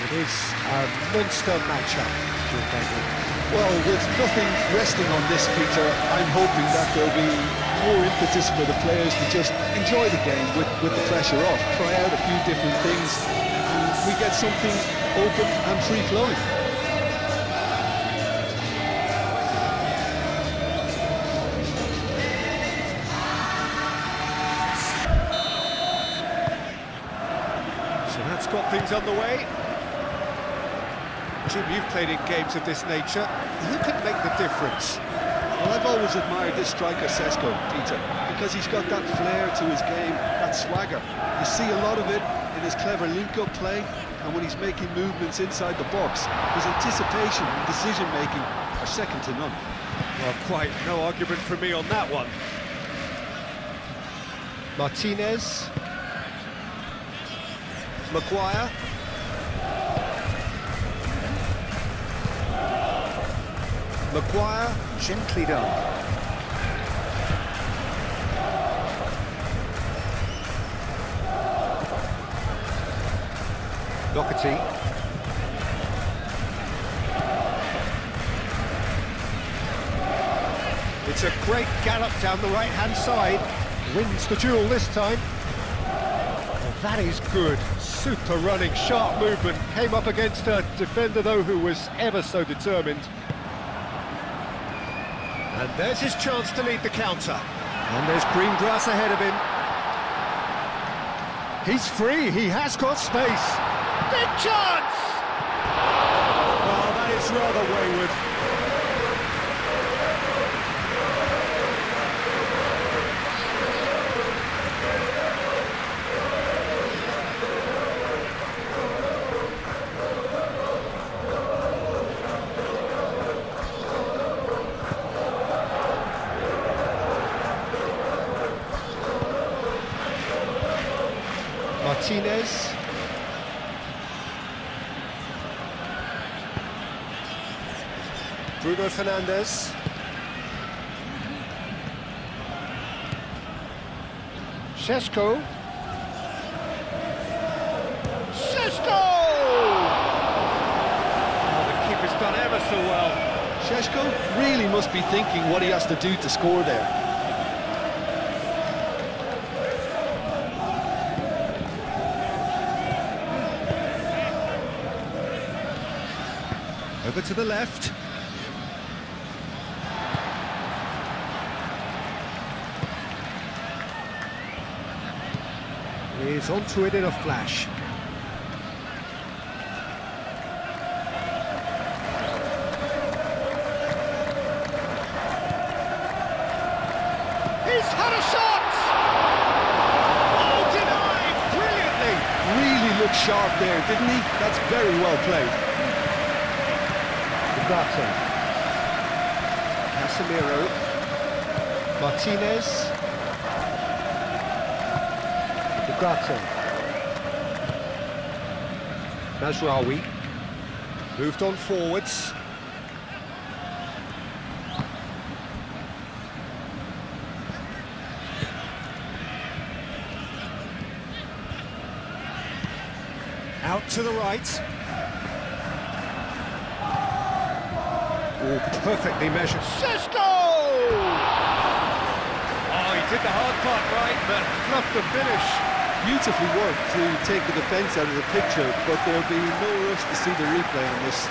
It is a monster matchup. Well, with nothing resting on this, Peter, I'm hoping that there'll be more impetus for the players to just enjoy the game with the pressure off, try out a few different things, and we get something open and free-flowing. So that's got things underway. Jim, you've played in games of this nature. Who can make the difference? Well, I've always admired this striker, Sesko, Peter, because he's got that flair to his game, that swagger. You see a lot of it in his clever link-up play, and when he's making movements inside the box, his anticipation and decision-making are second to none. Well, quite no argument from me on that one. Martinez. Maguire. Maguire, gently done. Doherty. It's a great gallop down the right-hand side. Wins the duel this time. Oh, that is good. Super running, sharp movement. Came up against a defender, though, who was ever so determined. And there's his chance to lead the counter. And there's green grass ahead of him. He's free, he has got space. Big chance! Oh, that is rather wayward. Martinez. Bruno Fernandes. Sesko. Sesko! Oh, the keeper's done ever so well. Sesko really must be thinking what he has to do to score there. Over to the left. He's onto it in a flash. He's had a shot! Oh, denied! Brilliantly! Really looked sharp there, didn't he? That's very well played. Garta. Casemiro. Martinez. Garta. Mazraoui. Moved on forwards. Out to the right. Oh, perfectly measured. Sesko! Oh, he did the hard part right, but fluffed the finish. Beautifully worked to take the defence out of the picture, but there'll be no rush to see the replay on this.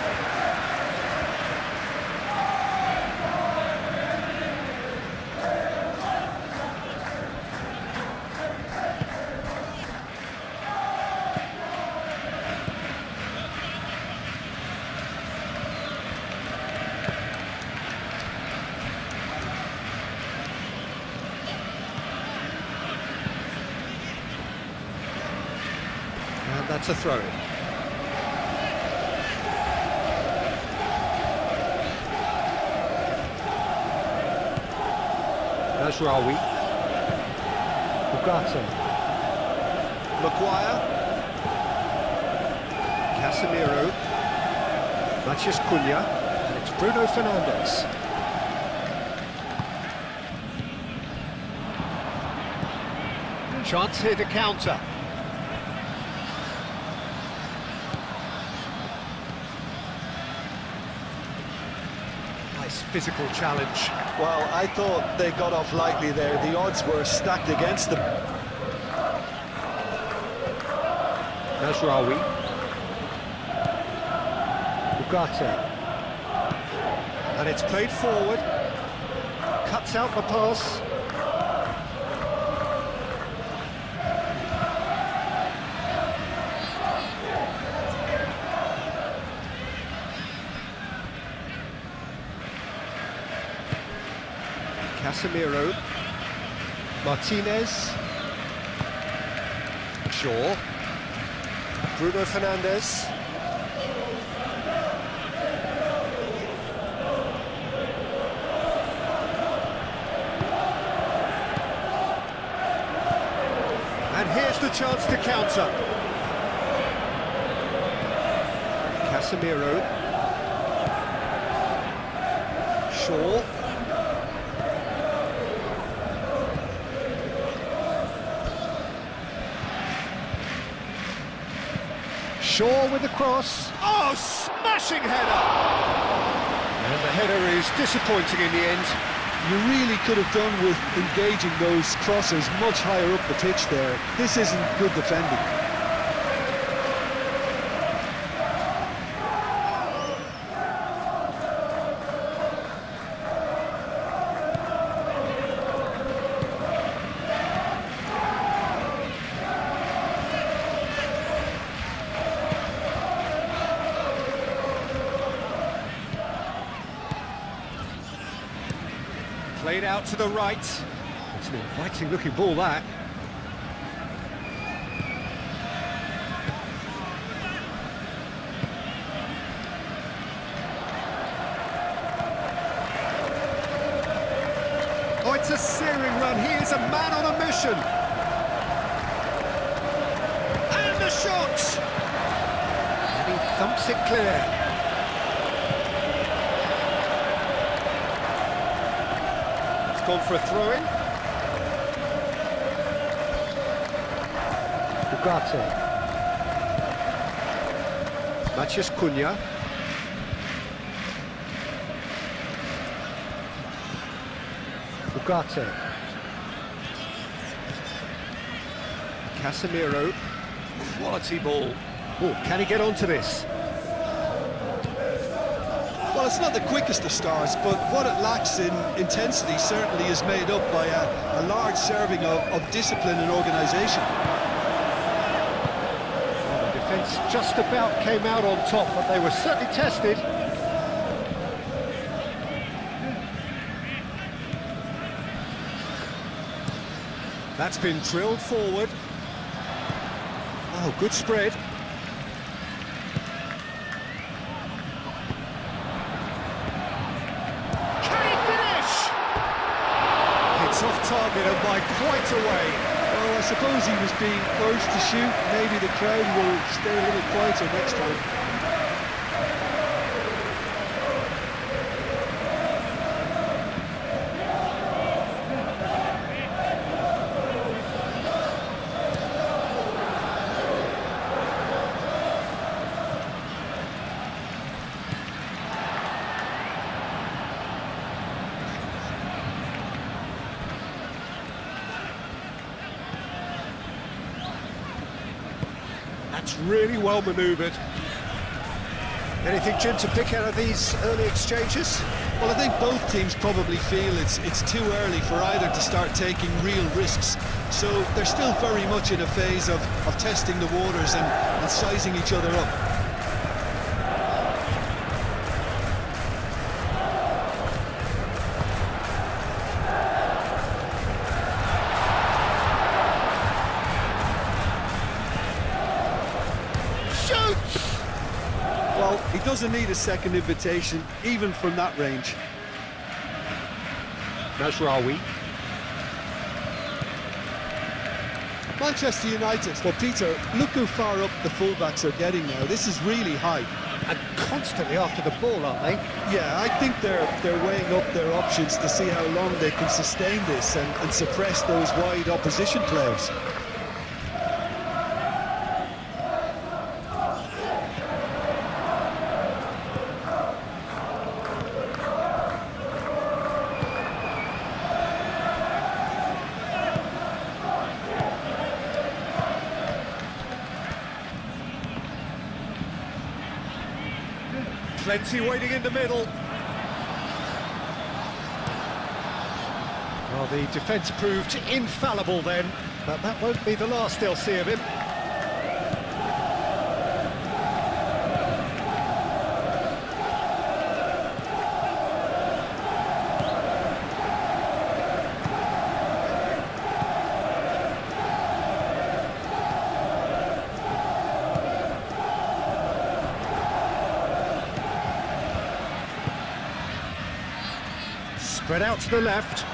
And that's a throw-in. Mazraoui. Ugarte. Maguire. Casemiro. Matheus Cunha. And it's Bruno Fernandes. Chance here to counter. this physical challenge. Well, I thought they got off lightly there. The odds were stacked against them. Nasraoui. Ugarte. And it's played forward. Cuts out the pass. Casemiro, Martinez, Shaw, Bruno Fernandes, and here's the chance to counter. Casemiro, Shaw. Shaw with the cross. Oh, smashing header! And the header is disappointing in the end. You really could have done with engaging those crossers much higher up the pitch there. This isn't good defending. Played out to the right. It's an inviting looking ball, that. Oh, it's a searing run. He is a man on a mission. And the shot! And he thumps it clear. Gone for a throw-in. Ugarte. Matheus Cunha. Ugarte. Casemiro. Quality ball. Oh, can he get onto this? Well, it's not the quickest of starts, but what it lacks in intensity certainly is made up by a large serving of discipline and organisation. Well, the defence just about came out on top, but they were certainly tested. That's been drilled forward. Oh, good spread. Off target and by quite a way. Well, I suppose he was being urged to shoot. Maybe the crowd will stay a little quieter next time. That's really well manoeuvred. Anything, Jim, to pick out of these early exchanges? Well, I think both teams probably feel it's too early for either to start taking real risks. So they're still very much in a phase of testing the waters and sizing each other up. Well, he doesn't need a second invitation, even from that range. Nasraoui. Manchester United. Well, Peter, look how far up the fullbacks are getting now. This is really high. And constantly after the ball, aren't they? Yeah, I think they're weighing up their options to see how long they can sustain this and suppress those wide opposition players. Plenty waiting in the middle. Well, the defence proved infallible then, but that won't be the last they'll see of him. Spread out to the left.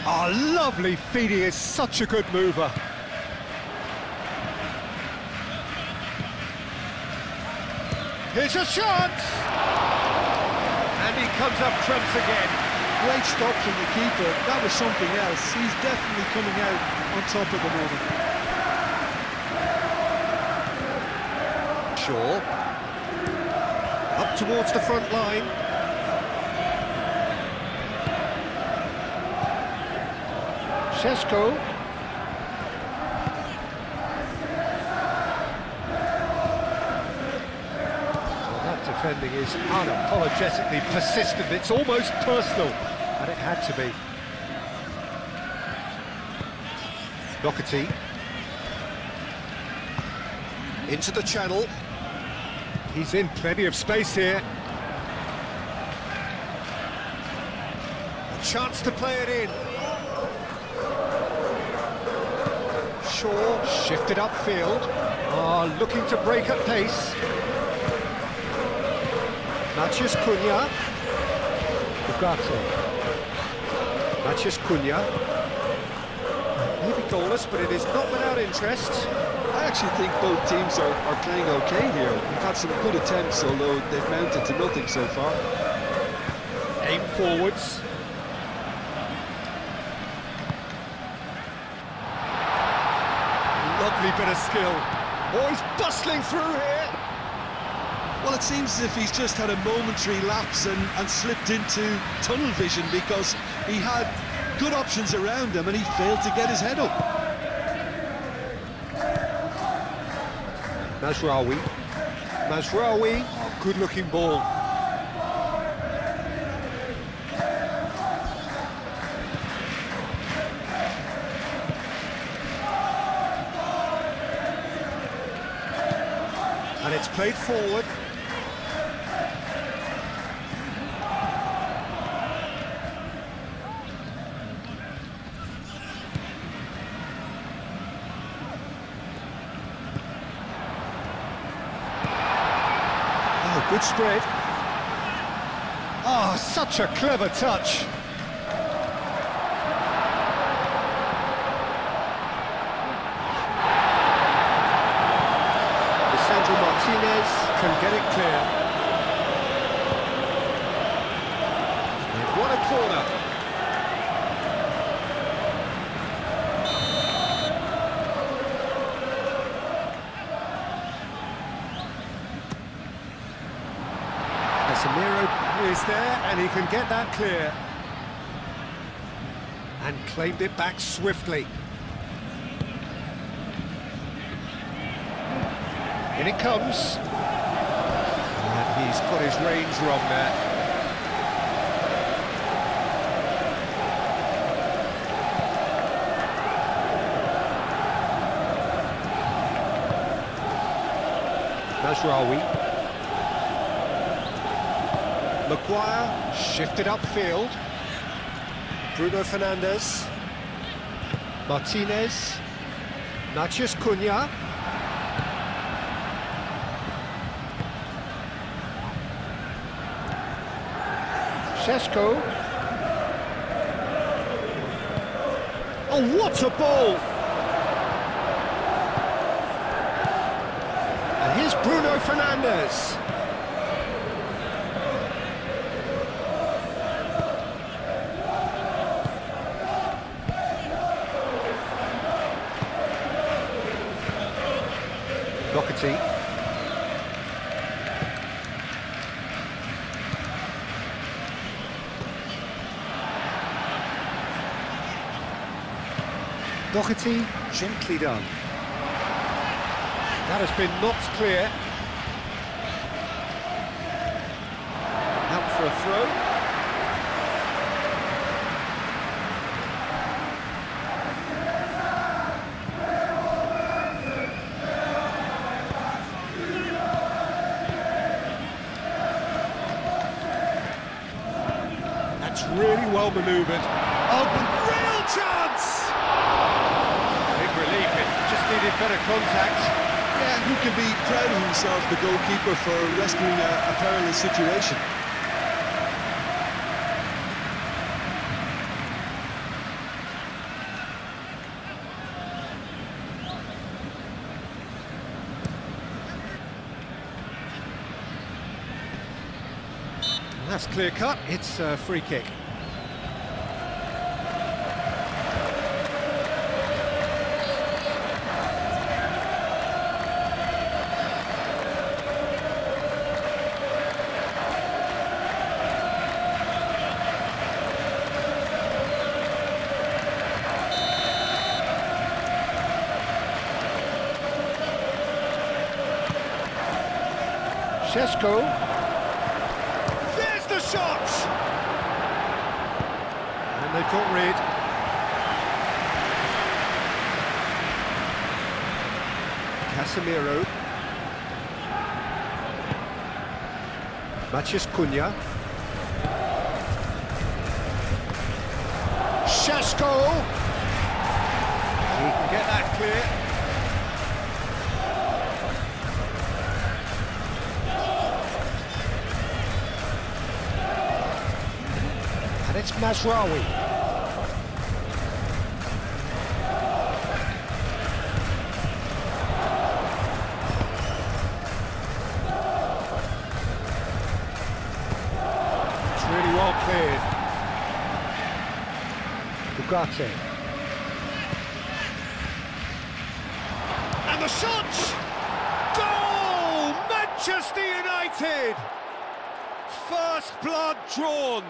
Oh, lovely feed, he is such a good mover. Here's a shot! And he comes up trumps again. Great stop from the keeper, that was something else. He's definitely coming out on top at the moment. Shaw. Up towards the front line. Sesko. Well, that defending is unapologetically persistent. It's almost personal, and it had to be. Doherty. Into the channel. He's in plenty of space here. A chance to play it in. Shaw shifted upfield. Looking to break at pace. Matheus Cunha. Ugarte. Matheus Cunha. Maybe goalless, but it is not without interest. I actually think both teams are playing okay here. We've had some good attempts, although they've mounted to nothing so far. Aim forwards. Lovely bit of skill. Oh, he's bustling through here. Well, it seems as if he's just had a momentary lapse and slipped into tunnel vision, because he had good options around him and he failed to get his head up. Mazraoui. Mazraoui. Oh, good-looking ball. And it's played forward. Oh, good spread. Oh, such a clever touch. Martinez can get it clear. They've won a corner. Casemiro is there, and he can get that clear. And claimed it back swiftly. In it comes. And he's got his range wrong there. Mazraoui. Maguire shifted upfield. Bruno Fernandes. Martinez. Matheus Cunha. Sesko. Oh, what a ball! And here's Bruno Fernandes. Doherty. Doherty, gently done. That has been knocked clear. for a throw. That's really well manoeuvred. Oh, real chance! Big relief, it just needed better contact. Yeah, who can be proud of himself, the goalkeeper, for rescuing a perilous situation. That's clear cut, it's a free kick. Šeško. There's the shot! And they've got rid. Casemiro. Maciej Cunha. Šeško! He can get that clear. And it's Mazraoui. It's really well cleared. Ugarte. And the shot! Goal! Manchester United! First blood drawn.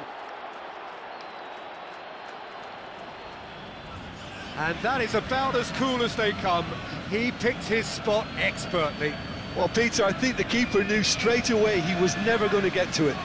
And that is about as cool as they come. He picked his spot expertly. Well, Peter, I think the keeper knew straight away he was never going to get to it.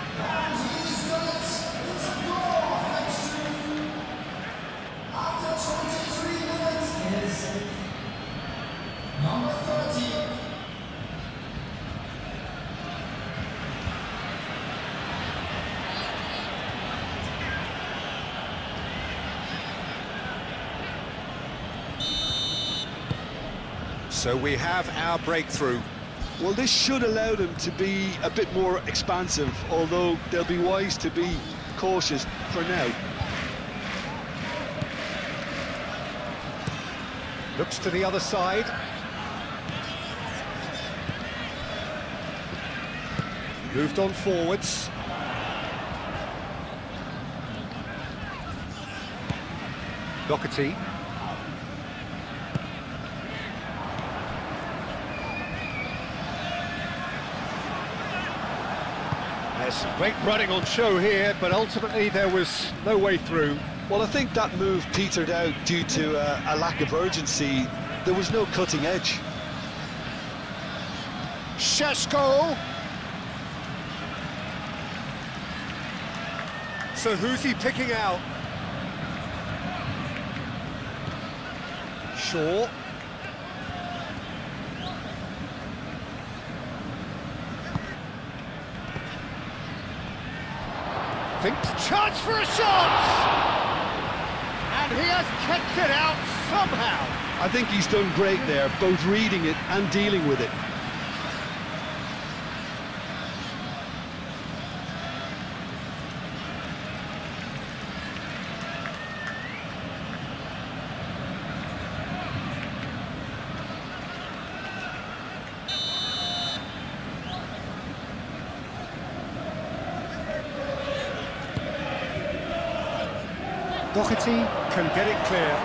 So we have our breakthrough. Well, this should allow them to be a bit more expansive, although they'll be wise to be cautious for now. Looks to the other side. Moved on forwards. Doherty. There's some great running on show here, but ultimately there was no way through. Well, I think that move petered out due to a lack of urgency. There was no cutting edge. Šeško. So who's he picking out? Shaw. Thinks chance for a shot! And he has kept it out somehow. I think he's done great there, both reading it and dealing with it. Doherty can get it clear.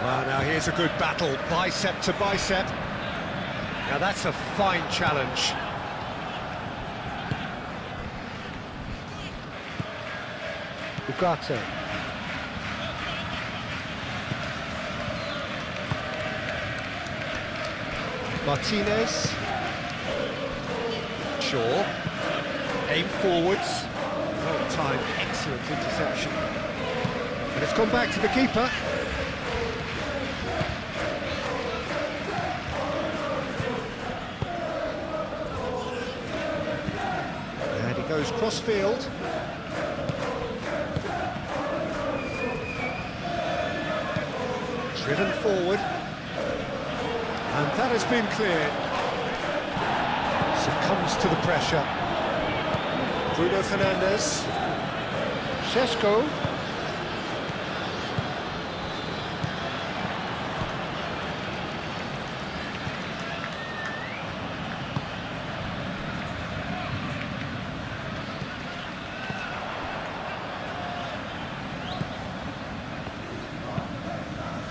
Well, now here's a good battle, bicep to bicep. Now that's a fine challenge. Ugarte. Martinez. Shaw. Aim forwards. Well timed, excellent interception. And it's gone back to the keeper. And he goes cross-field. Driven forward. And that has been cleared. Succumbs to the pressure. Bruno Fernandes. Šeško.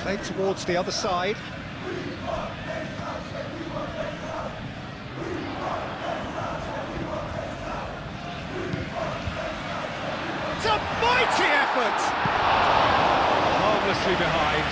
Played towards the other side. It's a mighty effort! Harmlessly behind.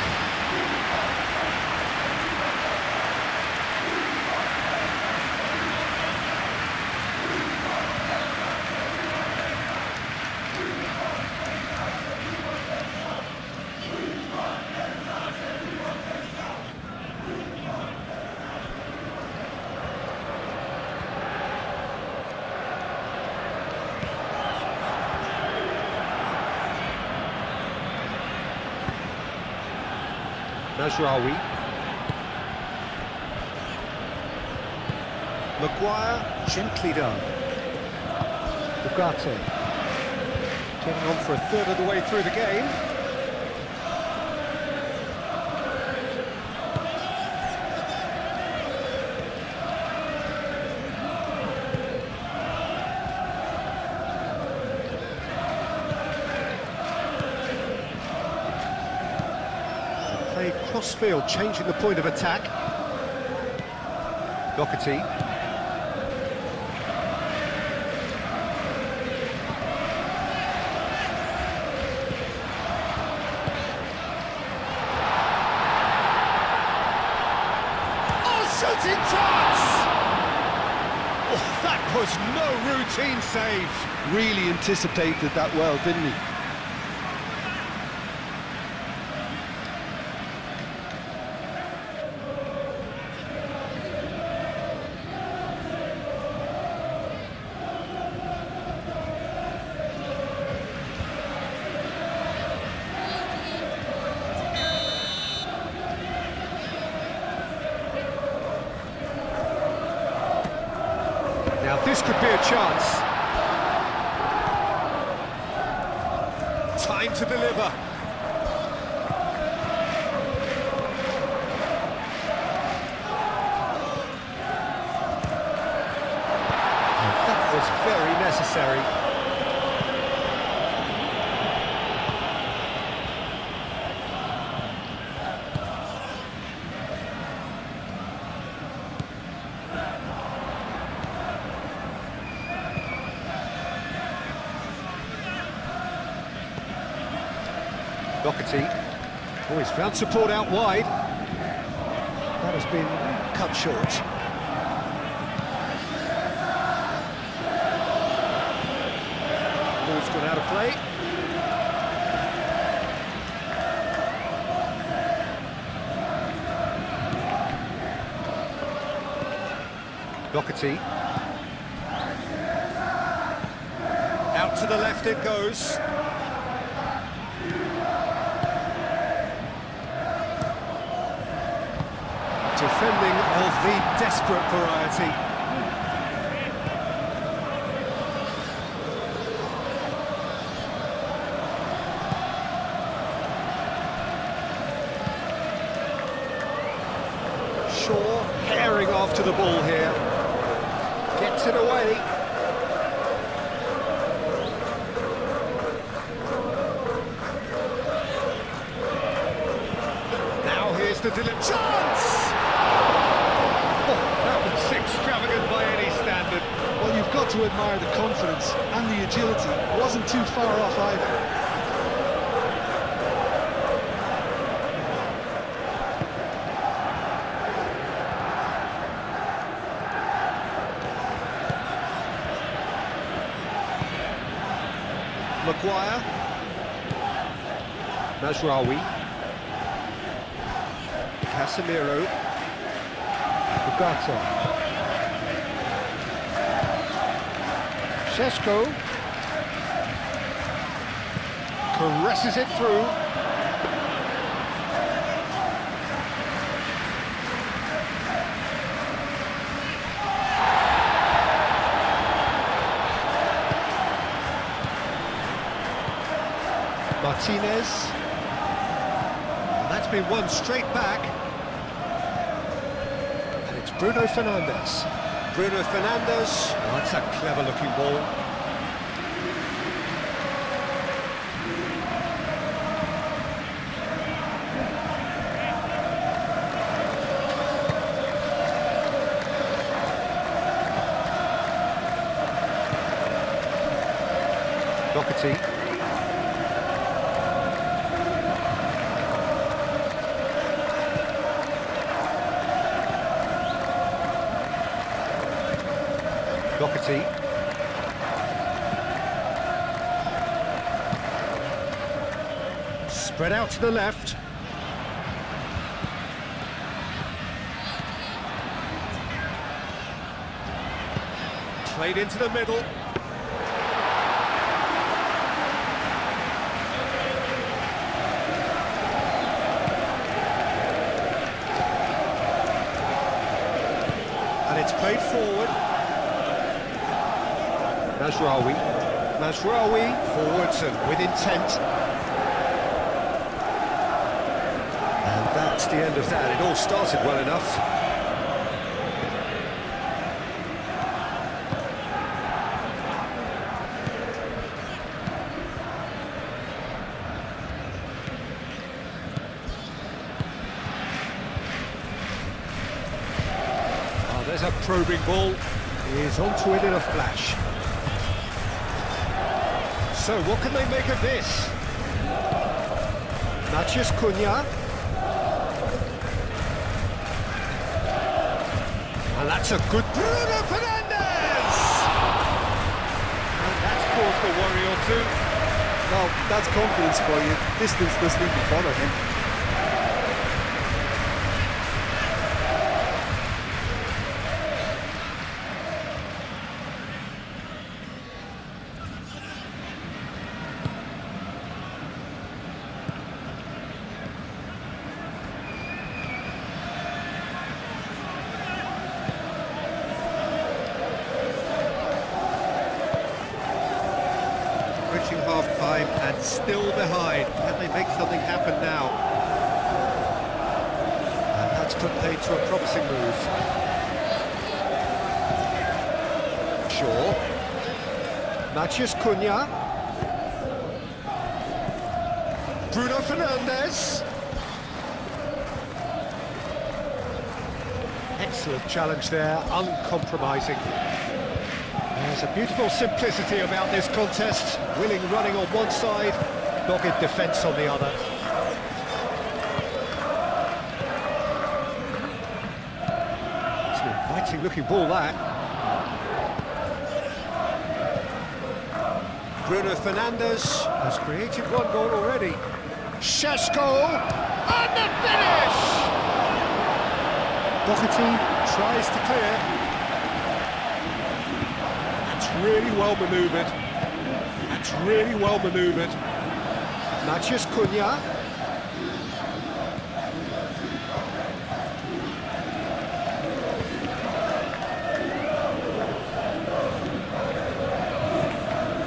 Najraoui. Maguire, gently done. Ugarte. Turning on for a third of the way through the game. Crossfield, changing the point of attack. Doherty. Oh, shooting chance! Oh, that was no routine save. Really anticipated that well, didn't he? Now this could be a chance. Time to deliver. That was very necessary. Doherty. Oh, he's found support out wide. That has been cut short. Ball's gone out of play. Doherty. Out to the left it goes. Defending of the desperate variety. Shaw herring after the ball here. Gets it away. Now here's the delivery. Chance! Extravagant by any standard. Well, you've got to admire the confidence and the agility. It wasn't too far off either. Maguire. Mazraoui. Casemiro. Ugarte. Šeško. Caresses it through. Martinez. And that's been won straight back. And it's Bruno Fernandes. Bruno Fernandes. Oh, that's a clever-looking ball. Doherty. Doherty. Spread out to the left. Played into the middle. And it's played forward. Mazraoui forwards and with intent. And that's the end of that. It all started well enough. Oh, there's a probing ball. He is onto it in a flash. So, what can they make of this? Matheus Cunha. And that's a good Bruno Fernandes! And that's caused a worry or two. Well, that's confidence for you. Distance doesn't even bother him. Reaching half-time and still behind. Can they make something happen now? And that's put paid to a promising move. Shaw. Matheus Cunha. Bruno Fernandes. Excellent challenge there, uncompromising. There's a beautiful simplicity about this contest. Willing running on one side, dogged defence on the other. It's an inviting looking ball, that. Bruno Fernandes has created one goal already. Šeško, and the finish! Doherty tries to clear. Really well manoeuvred. That's really well manoeuvred. Matheus Cunha.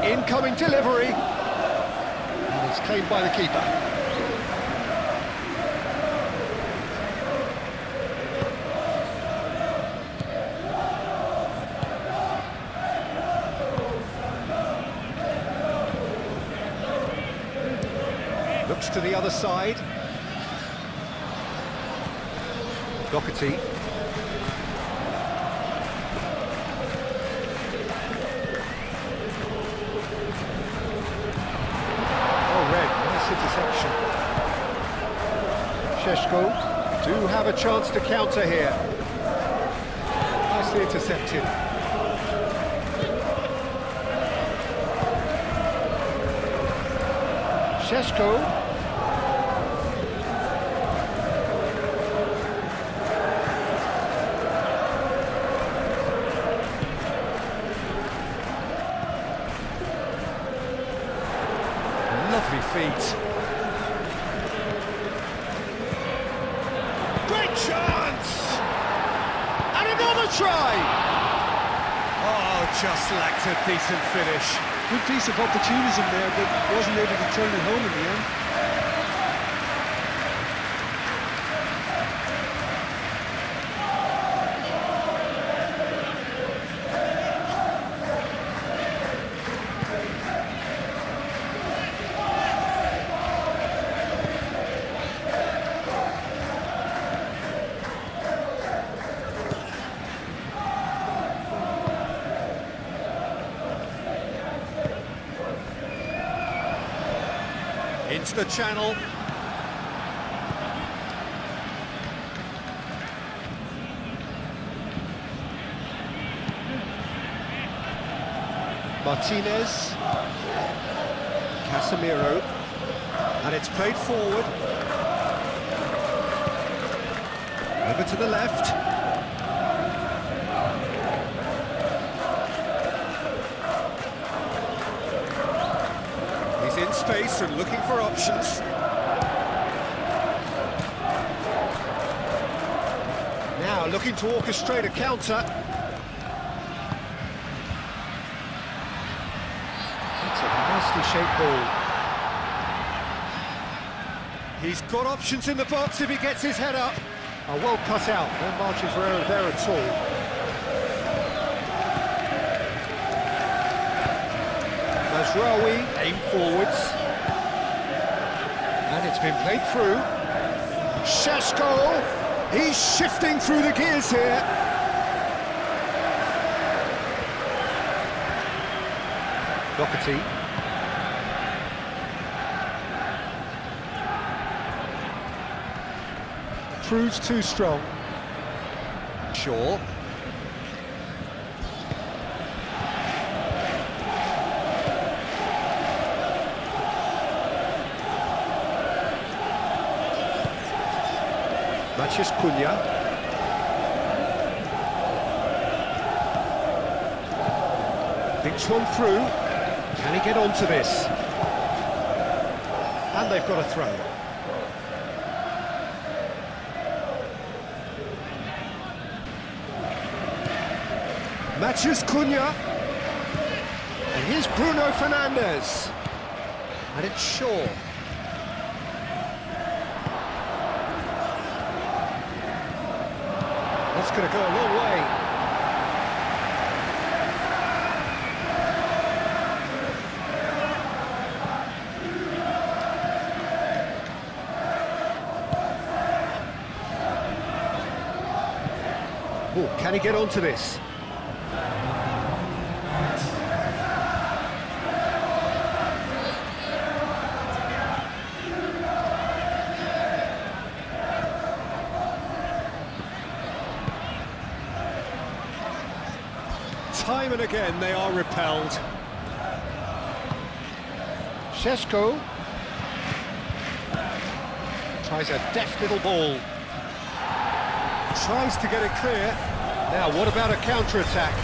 Incoming delivery. And it's claimed by the keeper. Looks to the other side. Doherty. Oh, red, nice interception. Šeško do have a chance to counter here. Nicely intercepted. Šeško. Lovely feet. Great chance! And another try! Oh, just lacked a decent finish. Good piece of opportunism there, but wasn't able to turn it home in the end. Into the channel. Martinez. Casemiro. And it's played forward. Over to the left. In space and looking for options. Now looking to orchestrate a counter. That's a nicely shaped ball. He's got options in the box if he gets his head up. Oh, well cut out, no margin for error there at all. Mazraoui aimed forwards, and it's been played through. Šeško, he's shifting through the gears here. Doherty. Proves too strong. Shaw. Mathias Cunha. Thinks one through. Can he get onto this? And they've got a throw. Mathias Cunha. And here's Bruno Fernandes. And it's Shaw. That's going to go a long way. Oh, can he get onto this? Time and again they are repelled. Šeško tries a deft little ball. Tries to get it clear. Now what about a counter-attack?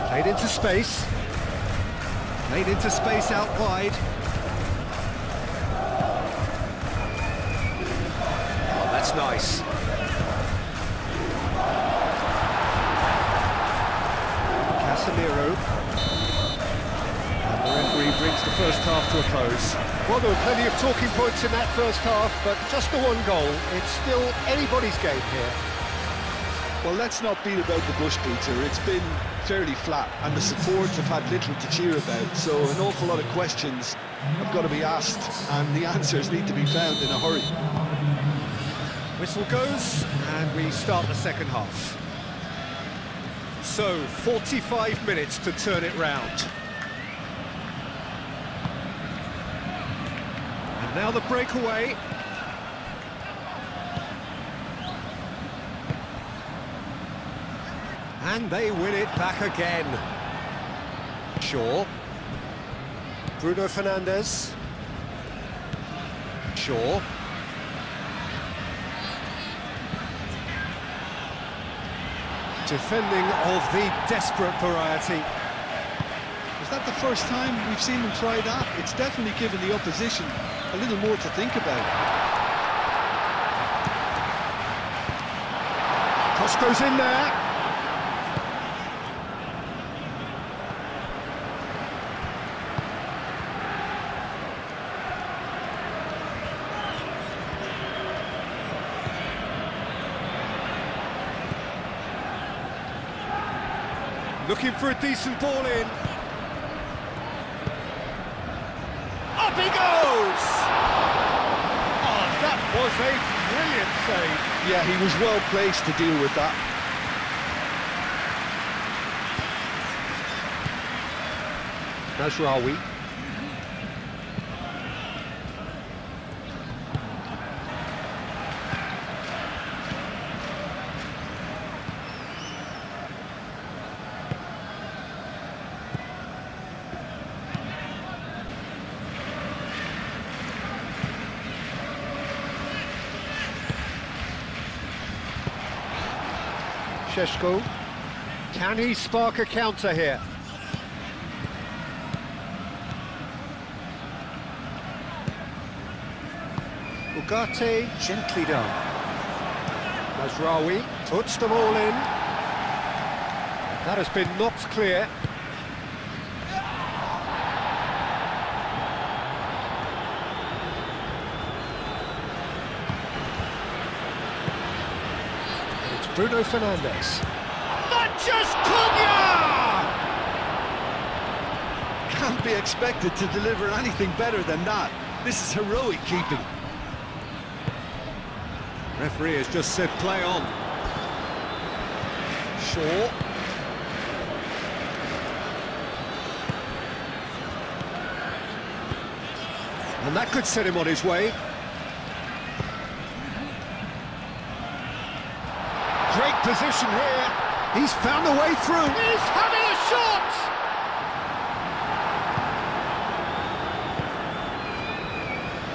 Played into space. Played into space out wide. That's nice. Casemiro. And the referee brings the first half to a close. Well, there were plenty of talking points in that first half, but just the one goal. It's still anybody's game here. Well, let's not beat about the bush, Peter. It's been fairly flat, and the support have had little to cheer about, so an awful lot of questions have got to be asked, and the answers need to be found in a hurry. Whistle goes, and we start the second half. So, 45 minutes to turn it round. And now the breakaway. And they win it back again. Shaw. Bruno Fernandes. Shaw. Defending of the desperate variety. Is that the first time we've seen them try that? It's definitely given the opposition a little more to think about. Cross goes in there. Looking for a decent ball in. Up he goes! Oh, that was a brilliant save. Yeah, he was well placed to deal with that. Nasraoui. Šeško. Can he spark a counter here? Ugarte, gently done. Nasraoui puts them all in. That has been knocked clear. Bruno Fernandes. Manchester Cunha! Can't be expected to deliver anything better than that. This is heroic keeping. Referee has just said play on. Shaw. And that could set him on his way. Great position here. He's found a way through. He's having a shot!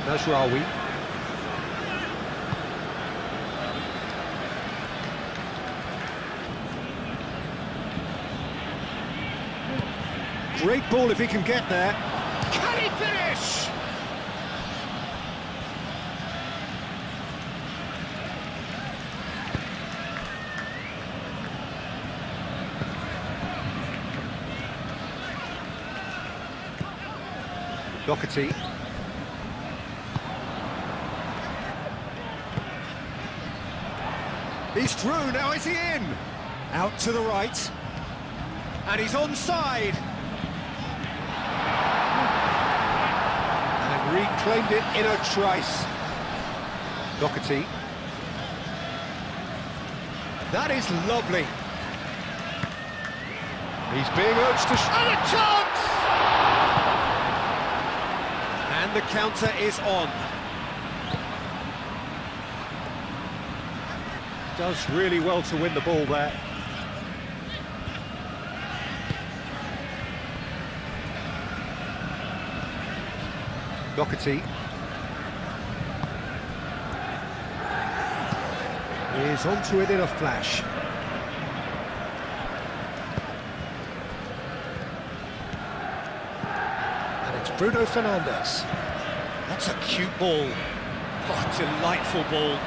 Nasraoui. Great ball if he can get there. Can he finish? Doherty. He's through, now is he in? Out to the right. And he's onside. And reclaimed it in a trice. Doherty. That is lovely. He's being urged to... And a chance! And the counter is on. Does really well to win the ball there. Doherty. Is onto it in a flash. And it's Bruno Fernandes. That's a cute ball. Oh, delightful ball.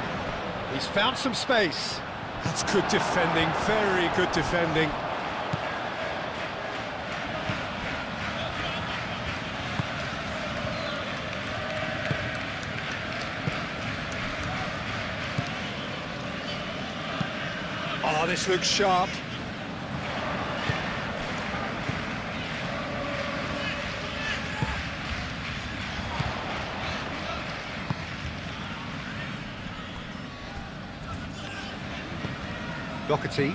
He's found some space. That's good defending, very good defending. Oh, this looks sharp. Doherty.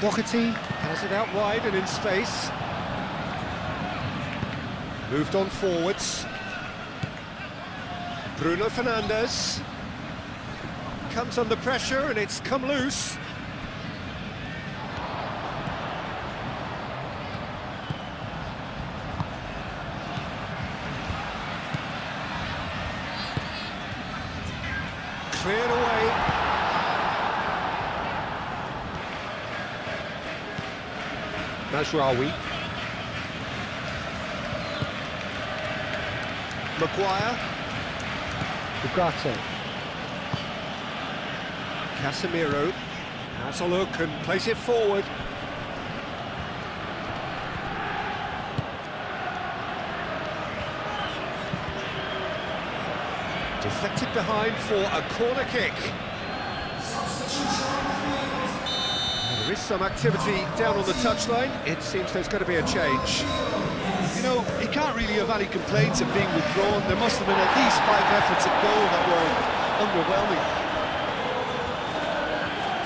Doherty has it out wide and in space. Moved on forwards. Bruno Fernandes comes under pressure and it's come loose. Cleared away. Mazraoui. Maguire. Ugarte. Casemiro has a look and plays it forward. Deflected behind for a corner kick. There is some activity down on the touchline. It seems there's going to be a change. You know, he can't really have any complaints of being withdrawn. There must have been at least 5 efforts at goal that were underwhelming.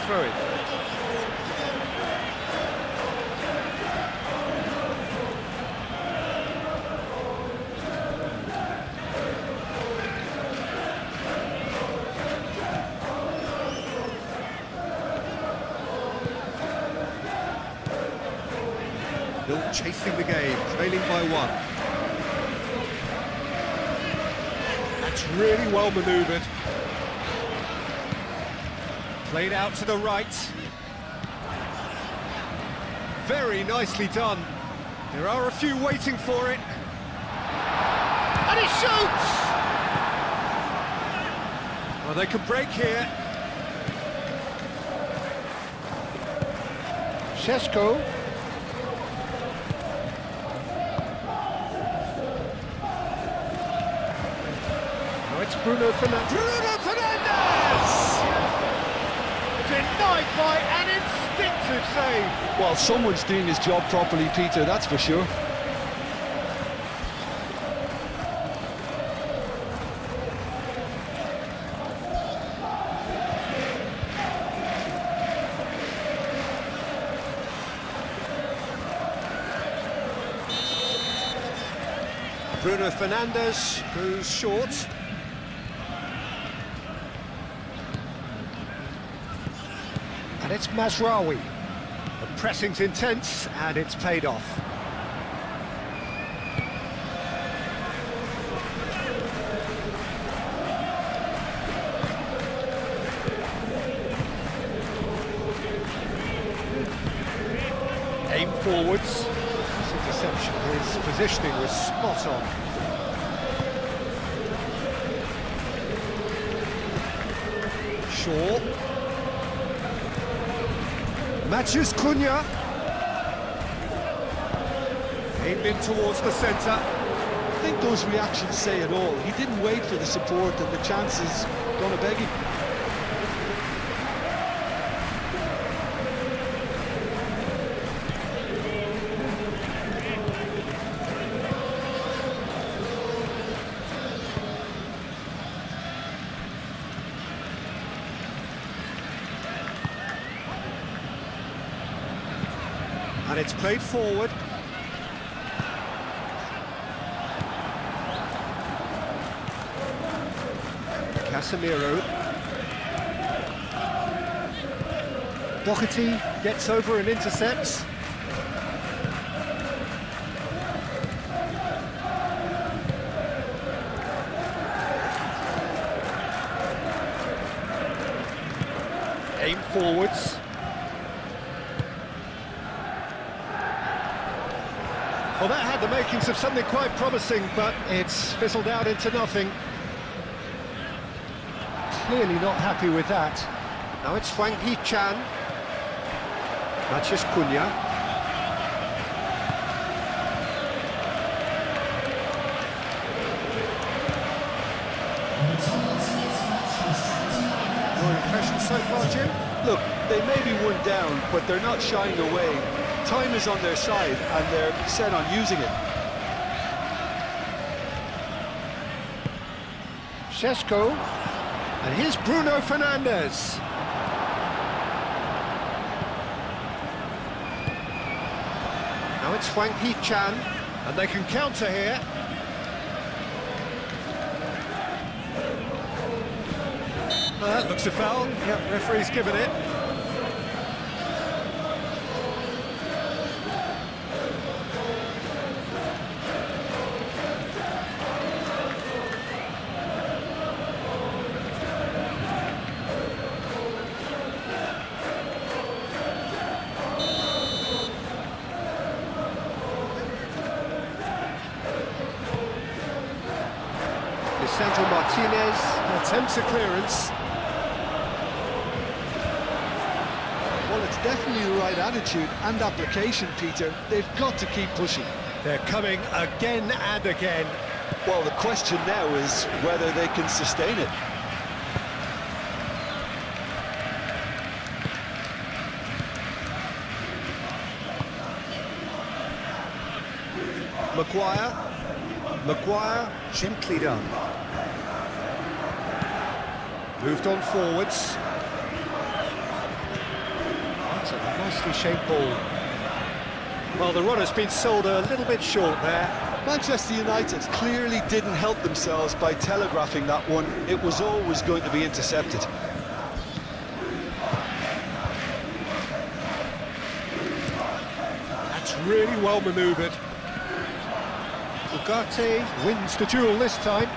Throw it. Still chasing the game, trailing by 1. That's really well manoeuvred. Played out to the right. Very nicely done. There are a few waiting for it. And he shoots! Well, they can break here. Šeško. Now it's Bruno Fernandes. Bruno Fernandes! Denied by an instinctive save. Well, someone's doing his job properly, Peter, that's for sure. Bruno Fernandes goes short. And it's Mazraoui. The pressing's intense, and it's paid off. Aim forwards. His interception, his positioning was spot on. Shaw. Matheus Cunha. Aimed in towards the centre. I think those reactions say it all. He didn't wait for the support and the chances gonna beg him. And it's played forward. Casemiro. Doherty gets over and intercepts. Aim forwards. Well, that had the makings of something quite promising, but it's fizzled out into nothing. Clearly not happy with that. Now it's Hwang Hee-chan. Matheus Cunha. Your impression so far, Jim? Look, they may be one down, but they're not shying away. Time is on their side, and they're set on using it. Šeško, and here's Bruno Fernandes. it's Hwang Hee-chan, and they can counter here. That looks a foul. Yep, referee's given it. Lisandro Martinez attempts a clearance. Well, it's definitely the right attitude and application, Peter. They've got to keep pushing. They're coming again and again. Well, the question now is whether they can sustain it. Maguire, gently done. Moved on forwards. That's a nicely shaped ball. Well, the runner's been sold a little bit short there. Manchester United clearly didn't help themselves by telegraphing that one. It was always going to be intercepted. That's really well manoeuvred. Ugarte wins the duel this time.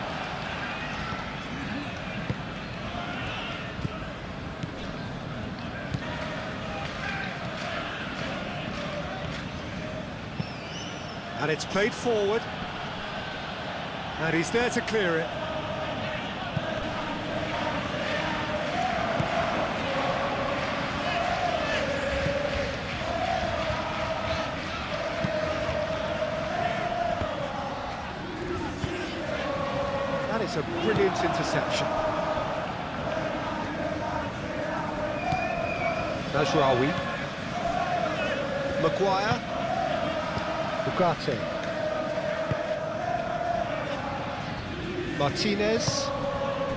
And it's played forward. And he's there to clear it. That is a brilliant interception. Najraoui. Maguire. Ugarte. Martinez.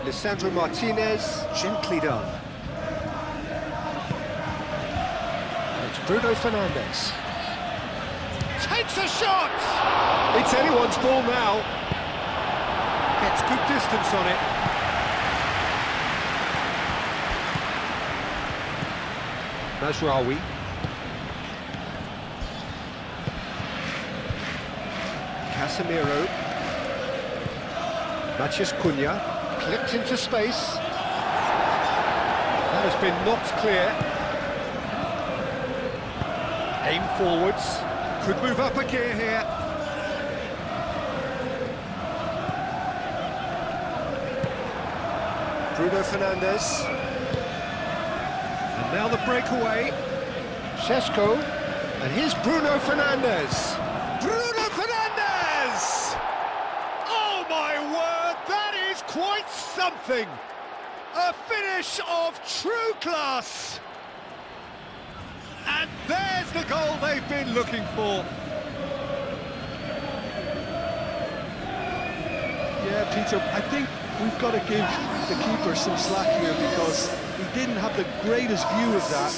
Lisandro Martinez, gently done. And it's Bruno Fernandes. Takes a shot! It's anyone's ball now. Gets good distance on it. Najraoui. Casemiro. Matheus Cunha. Clipped into space. That has been knocked clear. Aim forwards. Could move up a gear here. Bruno Fernandes. And now the breakaway. Šeško. And here's Bruno Fernandes. Bruno Fernandes! Oh my word, that is quite something! A finish of true class! And there's the goal they've been looking for. Yeah, Peter, I think we've got to give the keeper some slack here because he didn't have the greatest view of that,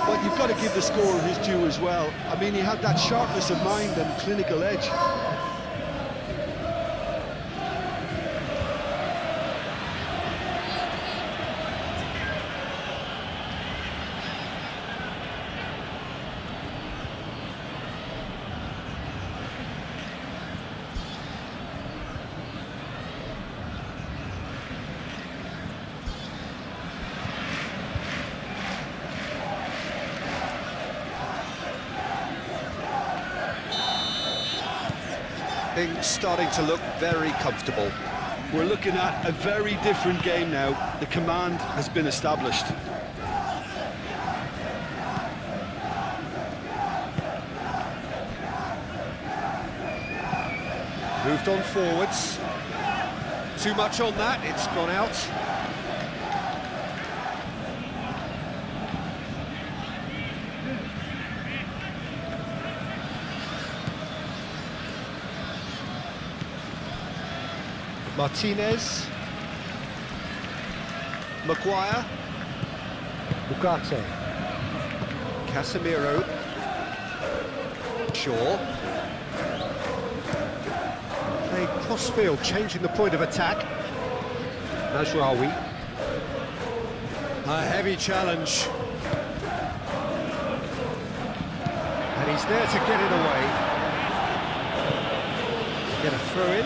but you've got to give the scorer his due as well. I mean, he had that sharpness of mind and clinical edge. Things starting to look very comfortable. We're looking at a very different game now. The command has been established. Moved on forwards. Too much on that, it's gone out. Martinez. Maguire. Ugarte. Casemiro. Shaw. Playing cross-field, changing the point of attack. Mazraoui. A heavy challenge. And he's there to get it away. Get a throw in.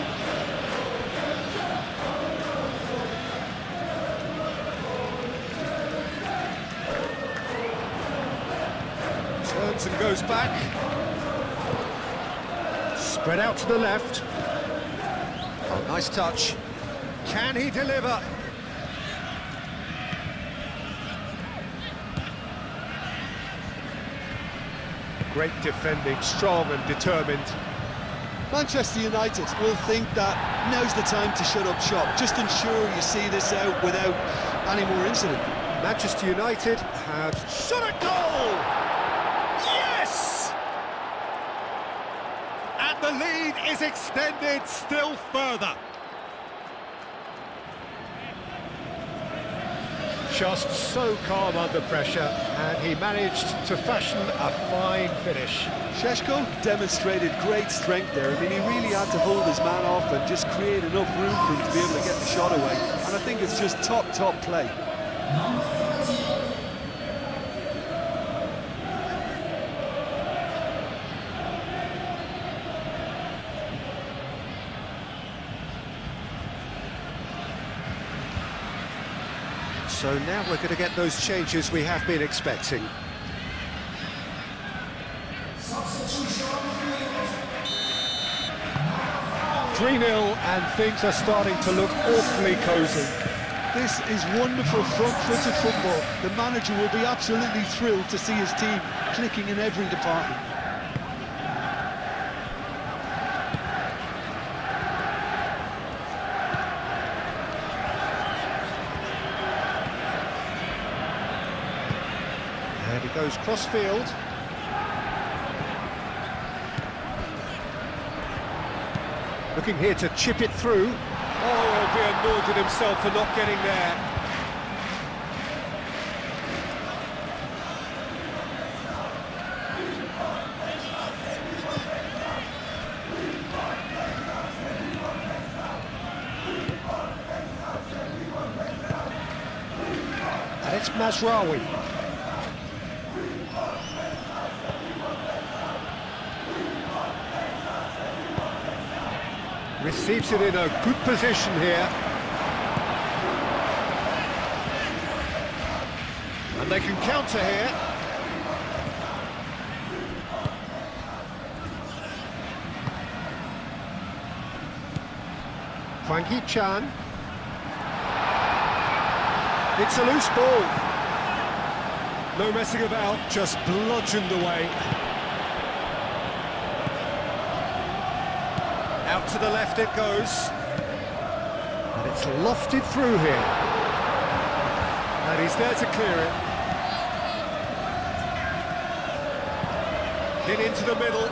Turns and goes back. Spread out to the left. Oh, nice touch. Can he deliver? Great defending, strong and determined. Manchester United will think that now's the time to shut up shop. Just ensure you see this out without any more incident. Manchester United have shot a goal! Yes! And the lead is extended still further. Just so calm under pressure, and he managed to fashion a fine finish. Šeško demonstrated great strength there. I mean, he really had to hold his man off and just create enough room for him to be able to get the shot away. And I think it's just top play. So now we're going to get those changes we have been expecting. 3-0, and things are starting to look awfully cosy. This is wonderful front-footed football. The manager will be absolutely thrilled to see his team clicking in every department. And he goes cross-field. Looking here to chip it through. Oh, he'll be annoyed with himself for not getting there. And it's Mazraoui. Receives it in a good position here. And they can counter here. Frankie Chan. It's a loose ball. No messing about, just bludgeoned away. Out to the left it goes. And it's lofted through here. And he's there to clear it. Hit into the middle.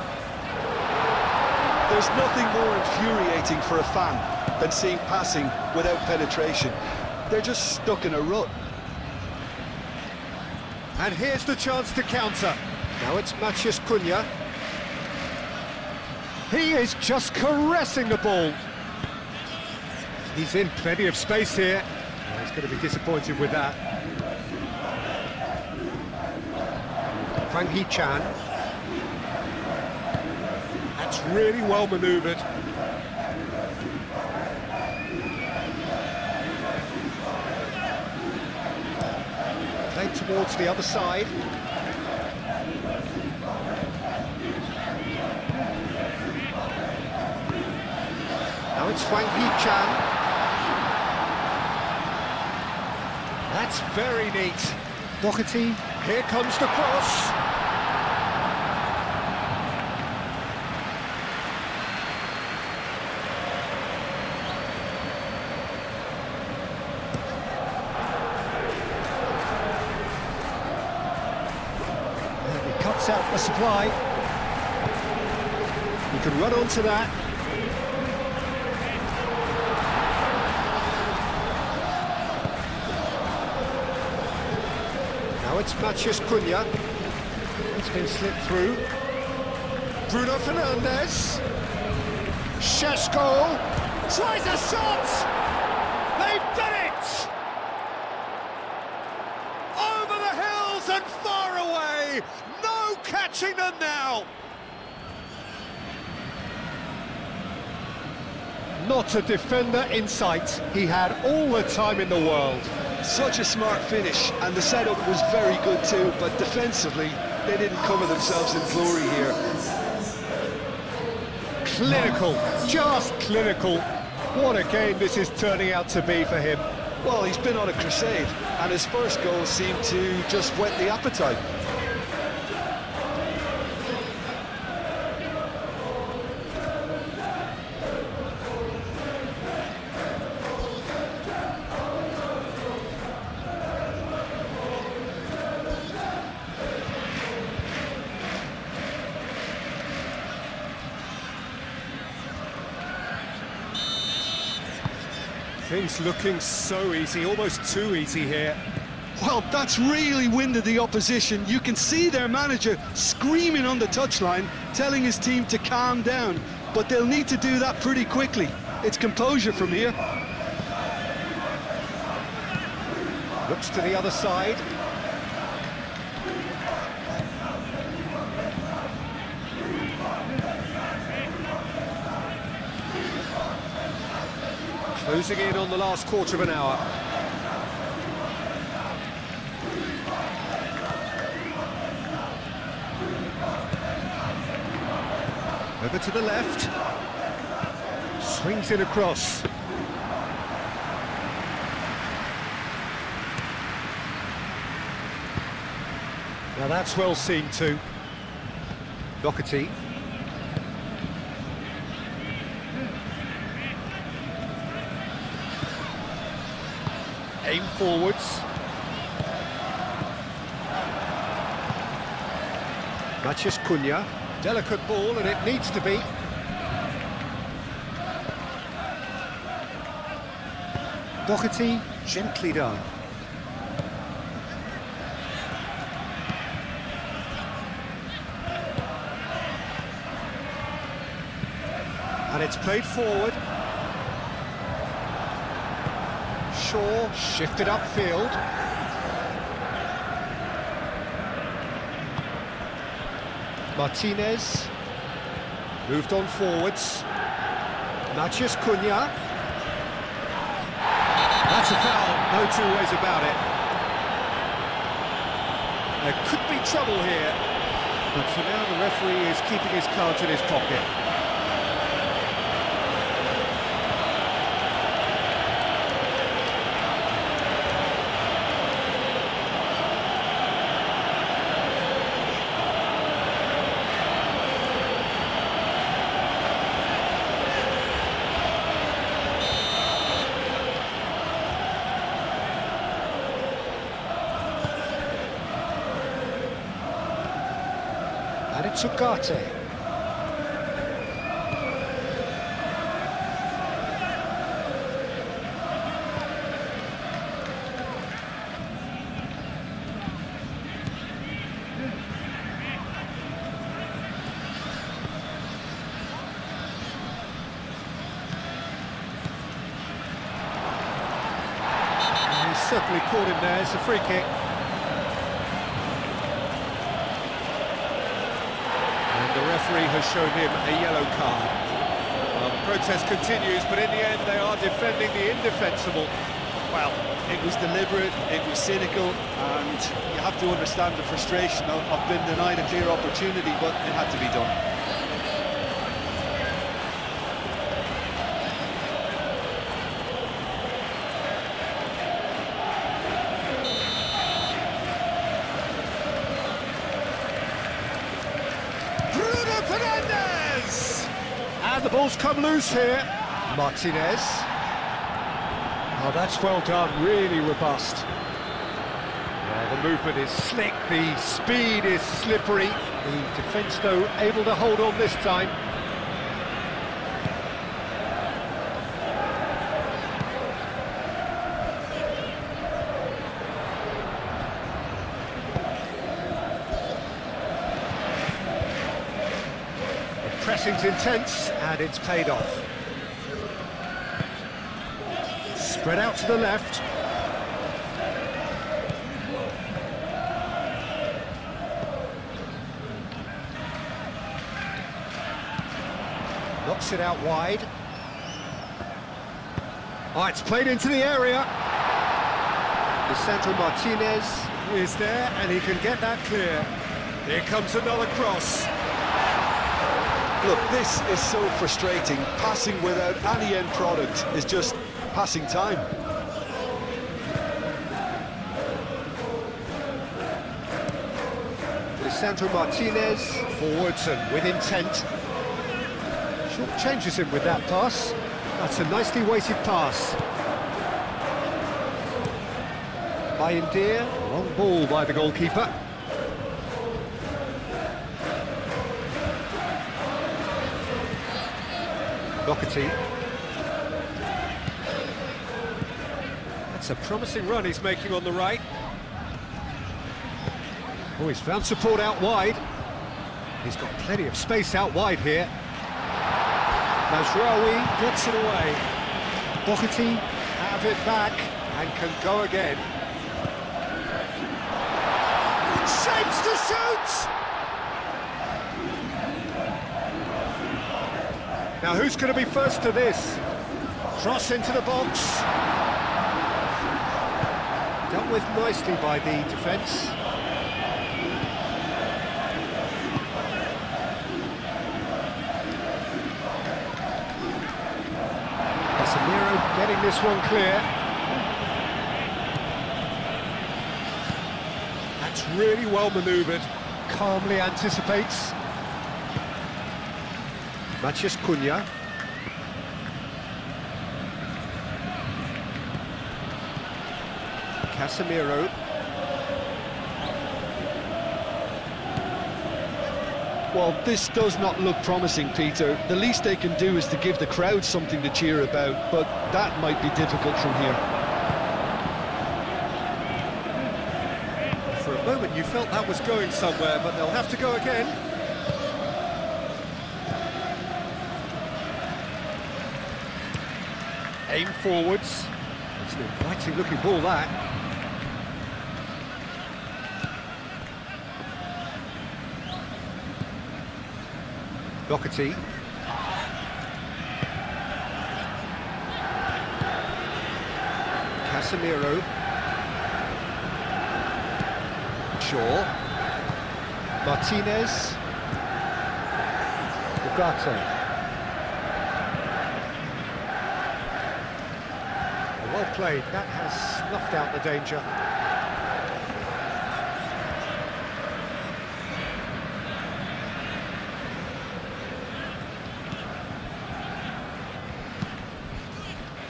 There's nothing more infuriating for a fan than seeing passing without penetration. They're just stuck in a rut. And here's the chance to counter. Now it's Matheus Cunha. He is just caressing the ball. He's in plenty of space here. Oh, he's going to be disappointed with that. Frankie Chan. That's really well manoeuvred. Played towards the other side. Now it's Frankie Chan. That's very neat. Doherty. Here comes the cross. And he cuts out the supply. He can run onto that. Now it's Matheus Cunha. It's been slipped through. Bruno Fernandes. Šeško tries a shot! They've done it! Over the hills and far away! No catching them now! Not a defender in sight. He had all the time in the world. Such a smart finish, and the setup was very good too, but defensively, they didn't cover themselves in glory here. Clinical, just clinical. What a game this is turning out to be for him. Well, he's been on a crusade, and his first goal seemed to just whet the appetite. Things looking so easy, almost too easy here. Well, that's really winded the opposition. You can see their manager screaming on the touchline, telling his team to calm down, but they'll need to do that pretty quickly. It's composure from here. Looks to the other side. Closing in on the last quarter of an hour. Over to the left. Swings it across. Now that's well seen too. Doherty. Aim forwards. Maciej Cunha. Delicate ball, and it needs to be. Doherty, gently done. And it's played forward. Shaw shifted upfield. Martinez moved on forwards. Maciej Cunha. That's a foul, no two ways about it. There could be trouble here, but for now the referee is keeping his cards in his pocket. And it's Ugarte. He's certainly caught him there. It's a free kick. The referee has shown him a yellow card. Well, the protest continues, but in the end they are defending the indefensible. Well, it was deliberate, it was cynical, and you have to understand the frustration of being denied a clear opportunity, but it had to be done. And the ball's come loose here. Martinez. Oh, that's well done, really robust. Well, the movement is slick, the speed is slippery. The defence, though, able to hold on this time. pressing's intense, and it's paid off. Spread out to the left. Knocks it out wide. Oh, it's played into the area. Lisandro Martinez Is there, and he can get that clear. Here comes another cross. Look, this is so frustrating. Passing without any end product is just passing time. Lisandro Martinez forwards and with intent. Short changes him with that pass. That's a nicely weighted pass. By India, long ball by the goalkeeper. Doherty. That's a promising run he's making on the right. Oh, he's found support out wide. He's got plenty of space out wide here. Mazraoui Gets it away. Doherty have it back and can go again. Shapes to shoot! Now who's going to be first to this? Cross into the box. Dealt with nicely by the defence. Casemiro getting this one clear. That's really well manoeuvred. Calmly anticipates. Matheus Cunha. Casemiro. Well, this does not look promising, Peter. The least they can do is to give the crowd something to cheer about, but that might be difficult from here. For a moment you felt that was going somewhere, but they'll have to go again. Aim forwards. It's an inviting looking ball, that. Doherty. Casemiro. Shaw. Martinez. Ugarte. Well played, that has snuffed out the danger.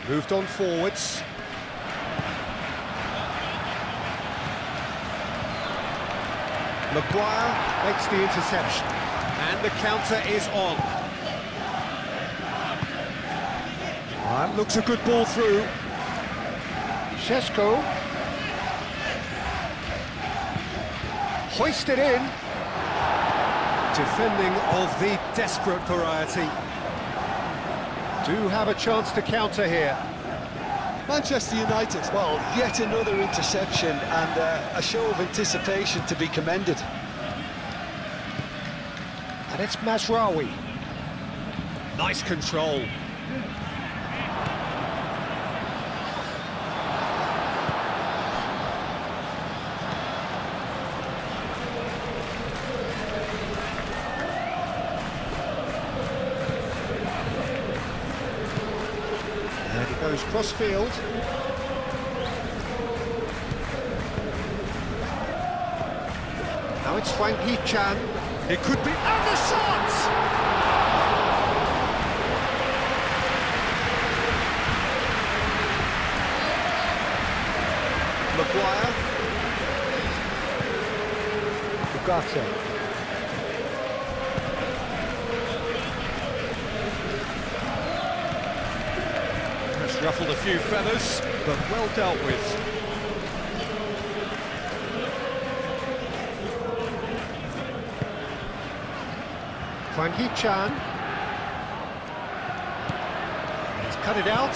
Moved on forwards. Maguire makes the interception. And the counter is on. That looks a good ball through. Šeško. Hoisted in. Defending of the desperate variety. Do have a chance to counter here. Manchester United, well, yet another interception and a show of anticipation to be commended. And it's Mazraoui. Nice control. And he goes cross-field. Now it's Hwang Hee-chan. It could be... And the shot! Maguire. Ugarte. Has ruffled a few feathers, but well dealt with. Hwang Hee-chan. He's cut it out.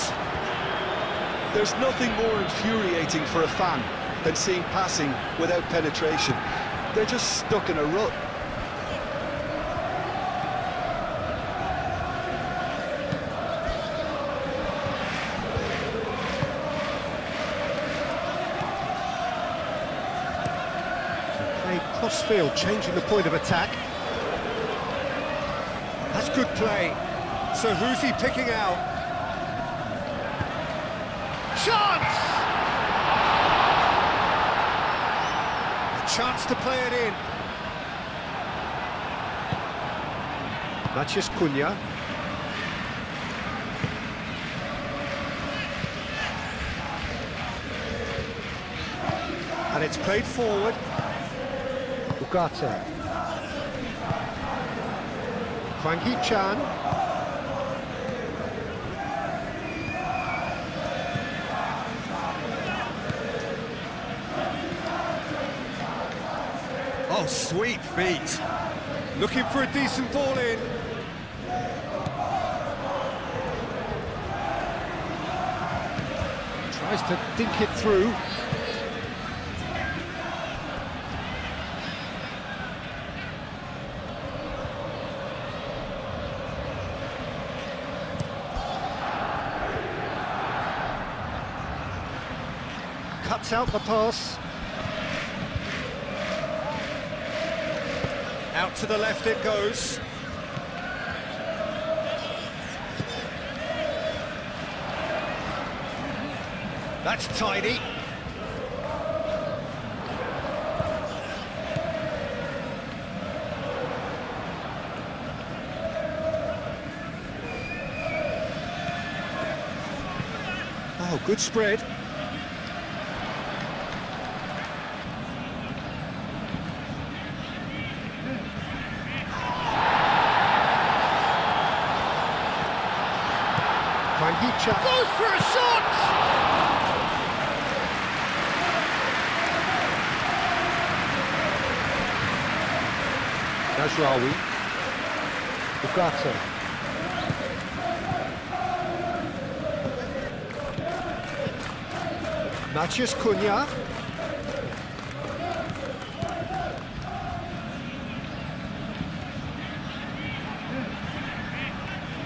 There's nothing more infuriating for a fan than seeing passing without penetration. They're just stuck in a rut. Played cross-field, changing the point of attack. That's good play. So who's he picking out? Chance! A chance to play it in. Maciej Cunha. And it's played forward. Ugarte. Hwang Hee-chan. Oh, sweet feet. Looking for a decent ball in. Tries to dink it through. Cuts out the pass. Out to the left it goes. That's tidy. Oh, good spread. Hwang Hee-chan goes for a shot! Najraoui. Ugarte. Maciej Cunha.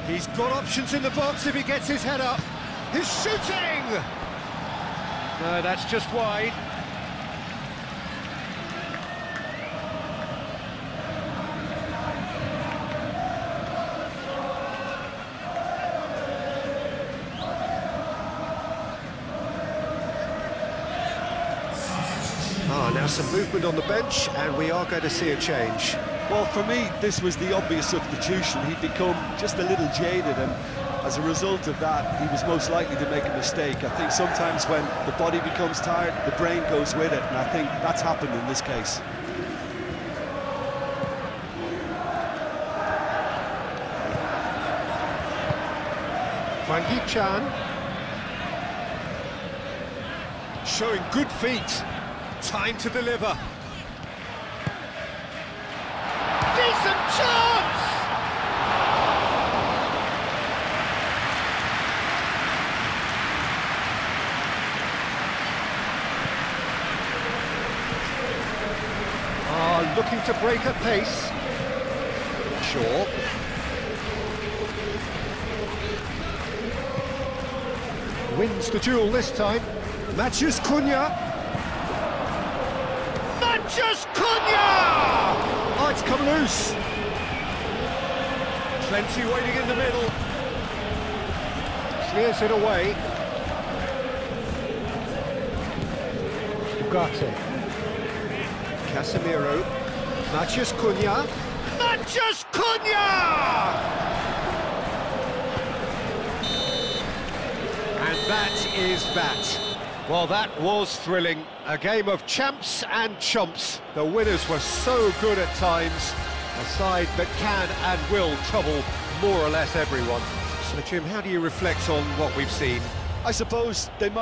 He's got options in the box if he gets his head up. He's shooting! No, that's just wide. Now some movement on the bench, and we are going to see a change. Well, for me, this was the obvious substitution. He'd become just a little jaded, and as a result of that, he was most likely to make a mistake. I think sometimes when the body becomes tired, the brain goes with it, and I think that's happened in this case. Hwang Hee-chan. Showing good feet. Time to deliver. Decent chance! Looking to break at pace. Sure. Wins the duel this time. Maciej Cunha. Maciej Cunha! Oh, it's come loose. Plenty waiting in the middle. Clears it away. Ugarte. Casemiro. Maciej Cunha. Maciej Cunha! And that is that. Well, that was thrilling. A game of champs and chumps. The winners were so good at times. A side that can and will trouble more or less everyone. So, Jim, how do you reflect on what we've seen? I suppose they might